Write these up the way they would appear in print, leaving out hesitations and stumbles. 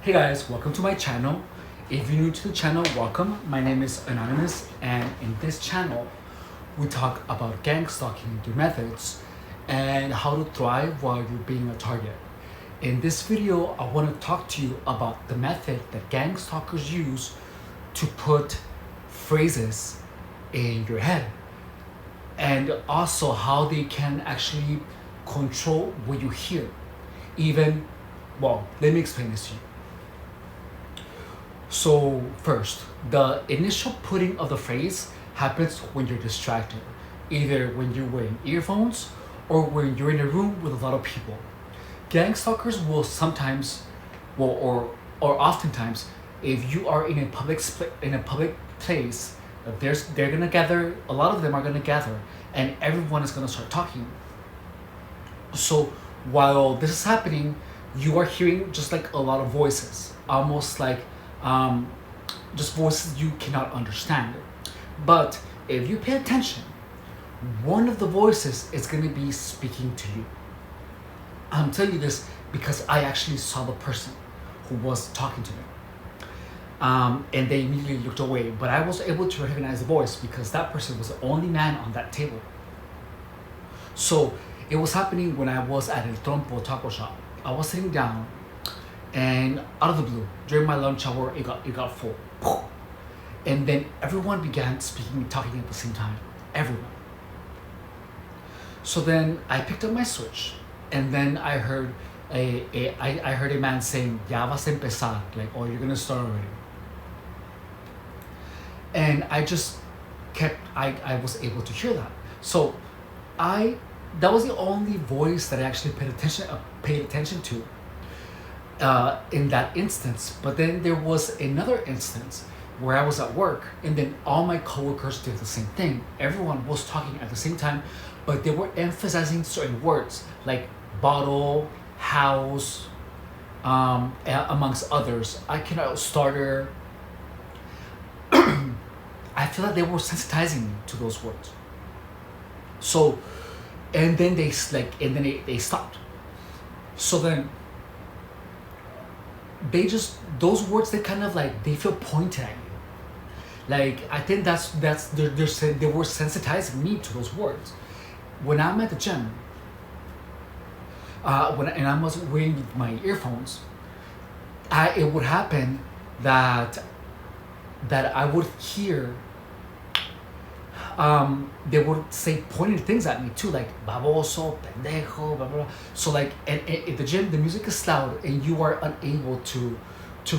Hey guys, welcome to my channel. If you're new to the channel, welcome. My name is Anonymous, and in this channel we talk about gang stalking, their methods, and how to thrive while you're being a target. In this video, I want to talk to you about the method that gang stalkers use to put phrases in your head, and also how they can actually control what you hear. Let me explain this to you. So first, the initial putting of the phrase happens when you're distracted, either when you're wearing earphones or when you're in a room with a lot of people. Gang stalkers will sometimes, or oftentimes, if you are in a public place, they're gonna gather. A lot of them are gonna gather, and everyone is gonna start talking. So while this is happening, you are hearing just like a lot of voices, almost like just voices you cannot understand. But if you pay attention, one of the voices is going to be speaking to you. I'm telling you this because I actually saw the person who was talking to me. And they immediately looked away, but I was able to recognize the voice because that person was the only man on that table. So it was happening when I was at El Trompo taco shop. I was sitting down, and out of the blue, during my lunch hour, it got full. And then everyone began talking at the same time. Everyone. So then I picked up my switch, and then I heard I heard a man saying, "Ya vas a empezar," like, "Oh, you're gonna start already." And I just I was able to hear that. So that was the only voice that I actually paid attention to in that instance. But then there was another instance where I was at work, and then all my coworkers did the same thing. Everyone was talking at the same time, but they were emphasizing certain words like bottle, house, amongst others. I cannot starter. I feel like they were sensitizing me to those words. So, and then they stopped. So then those words, they kind of like, they feel pointed at you. Like, I think they were sensitizing me to those words. When I'm at the gym, and I wasn't wearing my earphones, it would happen that I would hear, they would say pointed things at me too, like baboso, pendejo, blah, blah, blah. So like, and at the gym, the music is loud, and you are unable to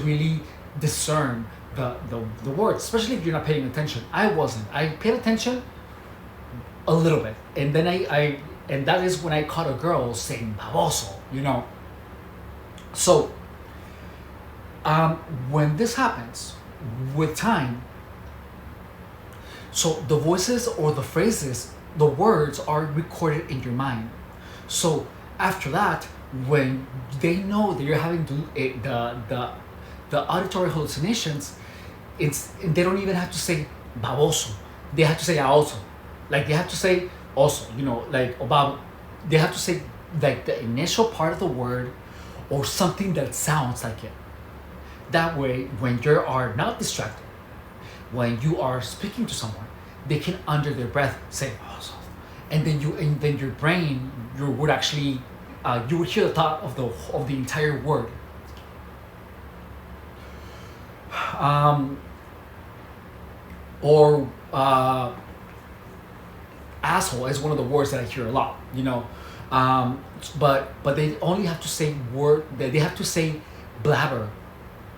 really discern the words, especially if you're not paying attention. I wasn't. I paid attention a little bit, and then and that is when I caught a girl saying baboso, So, when this happens with time, so the voices or the phrases, the words are recorded in your mind. So after that, when they know that you're having the auditory hallucinations, they don't even have to say baboso. They have to say also. Like, they have to say also, like about, they have to say like the initial part of the word or something that sounds like it. That way, when you are not distracted, when you are speaking to someone, they can under their breath say also, and then your brain, would actually, you would hear the thought of the entire word. Or asshole is one of the words that I hear a lot, but they only have to say word, they have to say blabber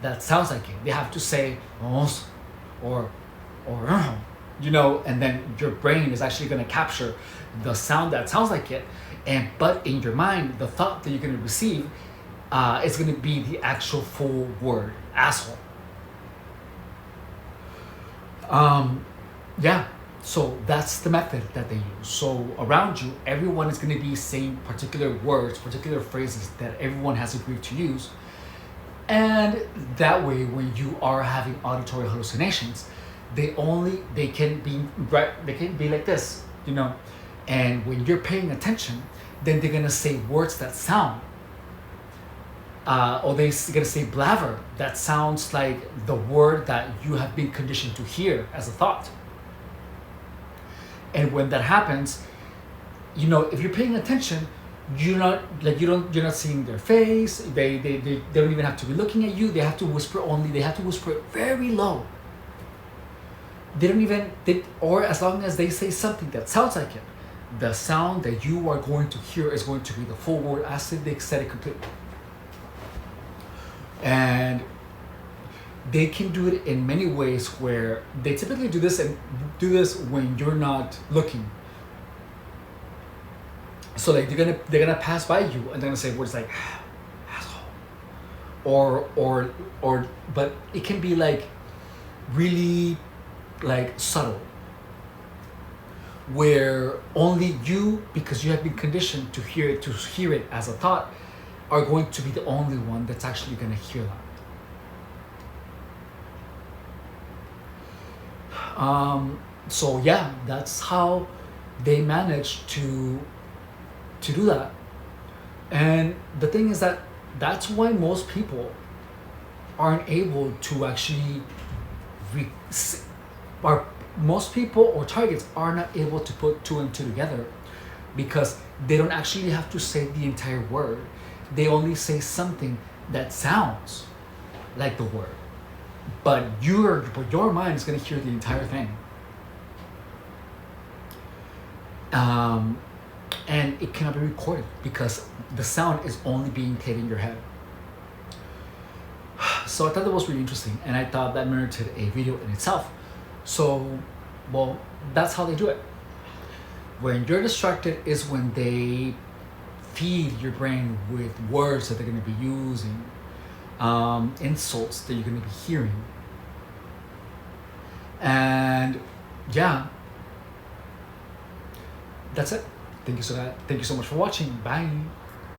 that sounds like it. They have to say or and then your brain is actually going to capture the sound that sounds like it, but in your mind, the thought that you're going to receive is going to be the actual full word, asshole. So that's the method that they use. So around you, everyone is going to be saying particular words, particular phrases that everyone has agreed to use. And that way, when you are having auditory hallucinations, they can be like this, and when you're paying attention, then they're gonna say words that sound or they're gonna say blaver. That sounds like the word that you have been conditioned to hear as a thought. And when that happens, if you're paying attention, you're not seeing their face. They don't even have to be looking at you. They have to whisper only. They have to whisper very low. They don't even or as long as they say something that sounds like it, the sound that you are going to hear is going to be the full word as if they said it completely. And they can do it in many ways, where they typically do this when you're not looking. So like they're gonna pass by you and they're gonna say words like asshole, or but it can be like really like subtle, where only you, because you have been conditioned to hear it as a thought, are going to be the only one that's actually gonna hear that. So yeah, that's how they manage to do that. And the thing is that that's why most people aren't able to actually most people or targets are not able to put two and two together, because they don't actually have to say the entire word. They only say something that sounds like the word, but your mind is going to hear the entire thing. And it cannot be recorded because the sound is only being played in your head. So I thought that was really interesting, and I thought that merited a video in itself. So, well, that's how they do it. When you're distracted is when they feed your brain with words that they're going to be using, insults that you're going to be hearing. And yeah, that's it. Thank you so much for watching. Bye.